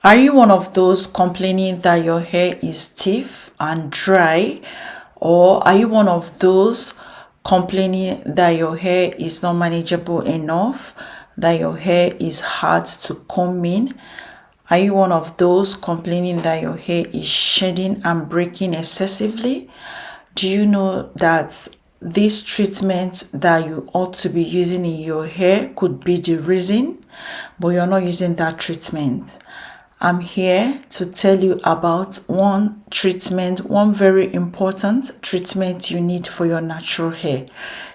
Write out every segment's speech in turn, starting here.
Are you one of those complaining that your hair is stiff and dry? Or are you one of those complaining that your hair is not manageable enough, that your hair is hard to comb in? Are you one of those complaining that your hair is shedding and breaking excessively? Do you know that this treatment that you ought to be using in your hair could be the reason, but you're not using that treatment? I'm here to tell you about one treatment, one very important treatment you need for your natural hair.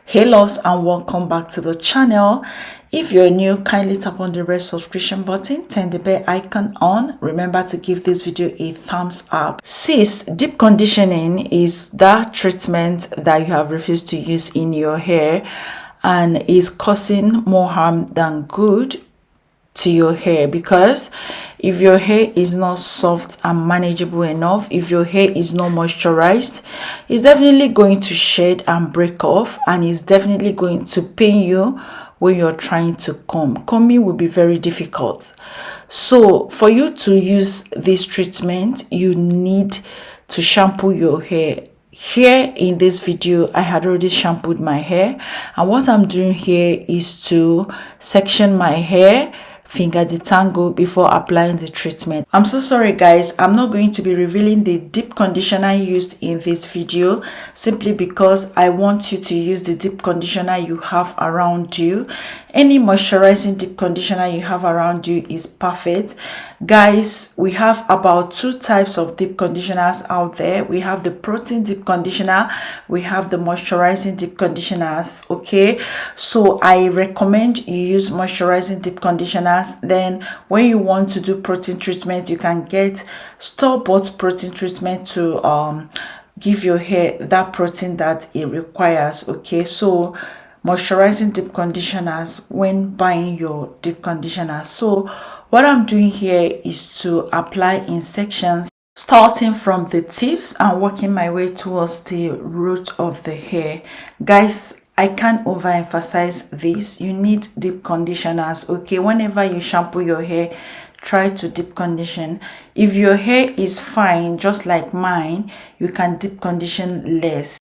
Hey loves, and welcome back to the channel. If you're new, kindly tap on the red subscription button, turn the bell icon on. Remember to give this video a thumbs up. Sis, deep conditioning is that treatment that you have refused to use in your hair and is causing more harm than good to your hair, because if your hair is not soft and manageable enough, if your hair is not moisturized, it's definitely going to shed and break off, and it's definitely going to pain you when you're trying to comb. Combing will be very difficult. So for you to use this treatment, you need to shampoo your hair. Here in this video, I had already shampooed my hair, and what I'm doing here is to section my hair, finger detangle before applying the treatment. I'm so sorry guys, I'm not going to be revealing the deep conditioner used in this video, simply because I want you to use the deep conditioner you have around you. Any moisturizing deep conditioner you have around you is perfect. Guys, we have about two types of deep conditioners out there. We have the protein deep conditioner, we have the moisturizing deep conditioners. Okay, so I recommend you use moisturizing deep conditioners. Then when you want to do protein treatment, you can get store-bought protein treatment to give your hair that protein that it requires. Okay, so moisturizing deep conditioners when buying your deep conditioner. So what I'm doing here is to apply in sections, starting from the tips and working my way towards the root of the hair. Guys, I can't overemphasize this. You need deep conditioners. Okay, whenever you shampoo your hair, try to deep condition. If your hair is fine, just like mine, you can deep condition less.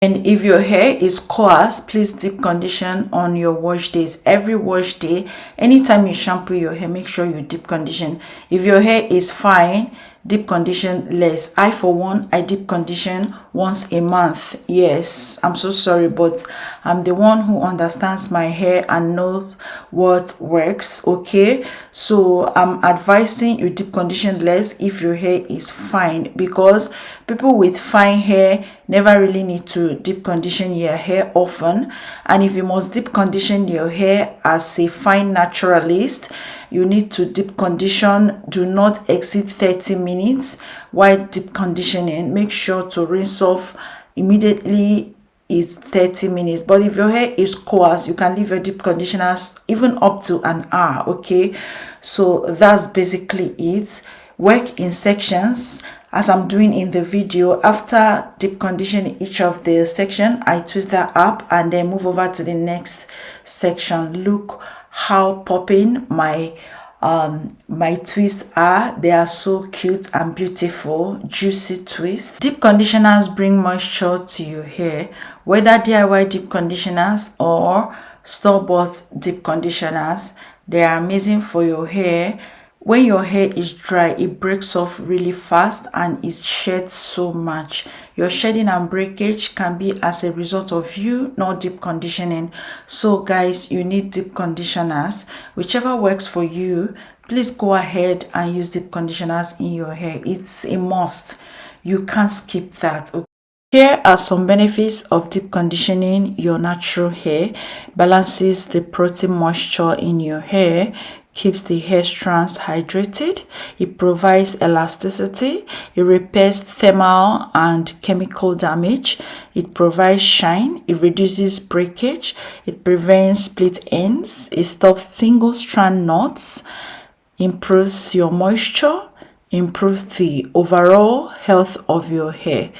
And if your hair is coarse, please deep condition on your wash days. Every wash day, anytime you shampoo your hair, make sure you deep condition. If your hair is fine, deep condition less. I for one, I deep condition once a month. Yes, I'm so sorry, but I'm the one who understands my hair and knows what works. Okay, so I'm advising you deep condition less if your hair is fine, because people with fine hair never really need to deep condition your hair often. And if you must deep condition your hair as a fine naturalist, you need to deep condition, do not exceed 30 minutes while deep conditioning. Make sure to rinse off immediately is 30 minutes. But if your hair is coarse, you can leave your deep conditioners even up to an hour. Okay, so that's basically it. Work in sections, as I'm doing in the video. After deep conditioning each of the section, I twist that up and then move over to the next section. Look how popping my twists are. They are so cute and beautiful, juicy twists. Deep conditioners bring moisture to your hair, whether DIY deep conditioners or store-bought deep conditioners. They are amazing for your hair. When your hair is dry, it breaks off really fast and it sheds so much. Your shedding and breakage can be as a result of you not deep conditioning. So guys, you need deep conditioners. Whichever works for you, please go ahead and use deep conditioners in your hair. It's a must. You can't skip that. Okay? Here are some benefits of deep conditioning your natural hair. Balances the protein moisture in your hair, keeps the hair strands hydrated, it provides elasticity, it repairs thermal and chemical damage, it provides shine, it reduces breakage, it prevents split ends, it stops single strand knots, improves your moisture, improves the overall health of your hair.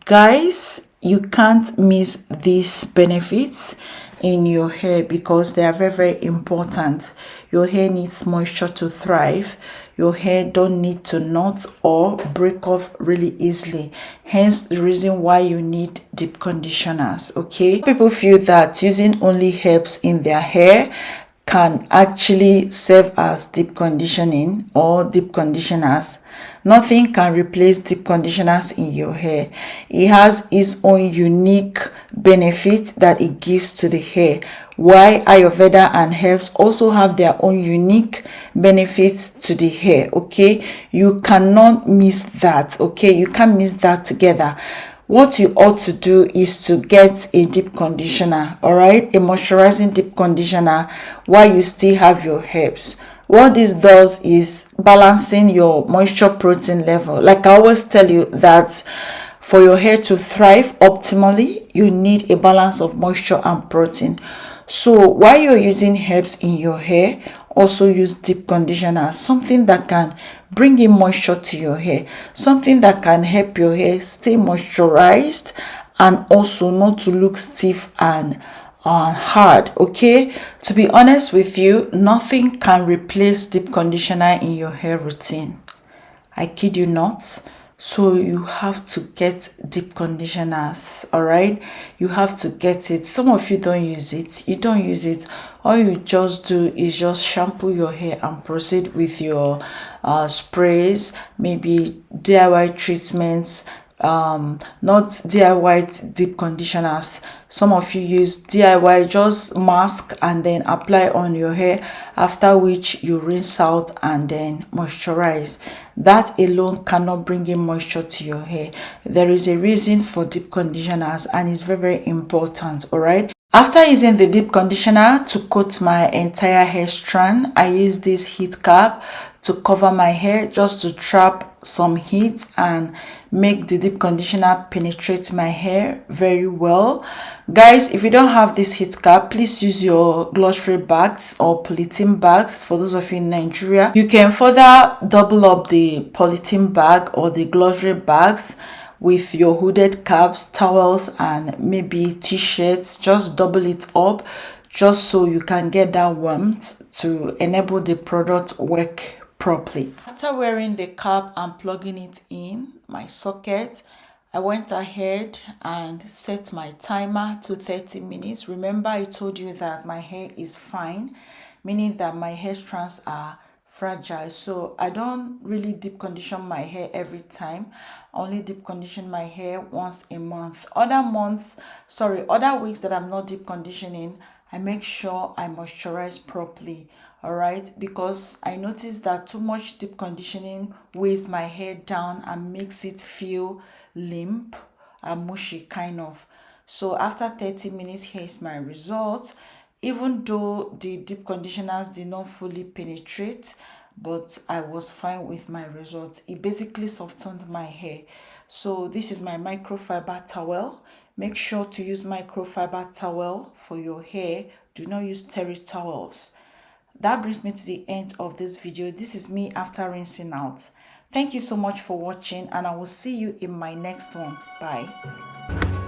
Guys, you can't miss these benefits in your hair because they are very, very important. Your hair needs moisture to thrive. your hair don't need to knot or break off really easily. Hence the reason why you need deep conditioners. Okay, people feel that using only herbs in their hair can actually serve as deep conditioning or deep conditioners. Nothing can replace deep conditioners in your hair. It has its own unique benefit that it gives to the hair. Why Ayurveda and herbs also have their own unique benefits to the hair. Okay, you cannot miss that. Okay, you can't miss that together. What you ought to do is to get a deep conditioner, all right, a moisturizing deep conditioner while you still have your herbs. What this does is balancing your moisture protein level. Like I always tell you that for your hair to thrive optimally, you need a balance of moisture and protein. So while you're using herbs in your hair, also use deep conditioner, something that can bring in moisture to your hair, something that can help your hair stay moisturized and also not to look stiff and hard. Okay, to be honest with you, nothing can replace deep conditioner in your hair routine. I kid you not. So you have to get deep conditioners, all right? You have to get it. Some of you don't use it. You don't use it. All you just do is just shampoo your hair and proceed with your sprays, maybe DIY treatments, not DIY deep conditioners. Some of you use DIY just mask and then apply on your hair, after which you rinse out and then moisturize. That alone cannot bring in moisture to your hair. There is a reason for deep conditioners and it's very, very important. All right, after using the deep conditioner to coat my entire hair strand, I use this heat cap to cover my hair, just to trap some heat and make the deep conditioner penetrate my hair very well. Guys, if you don't have this heat cap, please use your glossary bags or polythene bags. For those of you in Nigeria, you can further double up the polythene bag or the glossary bags with your hooded caps, towels, and maybe t-shirts. Just double it up just so you can get that warmth to enable the product work properly. After wearing the cap and plugging it in my socket, I went ahead and set my timer to 30 minutes. Remember, I told you that my hair is fine, meaning that my hair strands are fragile. So I don't really deep condition my hair every time. I only deep condition my hair once a month. Other weeks that I'm not deep conditioning, I make sure I moisturize properly. All right, because I noticed that too much deep conditioning weighs my hair down and makes it feel limp and mushy kind of. So after 30 minutes, here's my result. Even though the deep conditioners did not fully penetrate, but I was fine with my results. It basically softened my hair. So this is my microfiber towel. Make sure to use microfiber towel for your hair. Do not use terry towels. That brings me to the end of this video. This is me after rinsing out. Thank you so much for watching, and I will see you in my next one. Bye.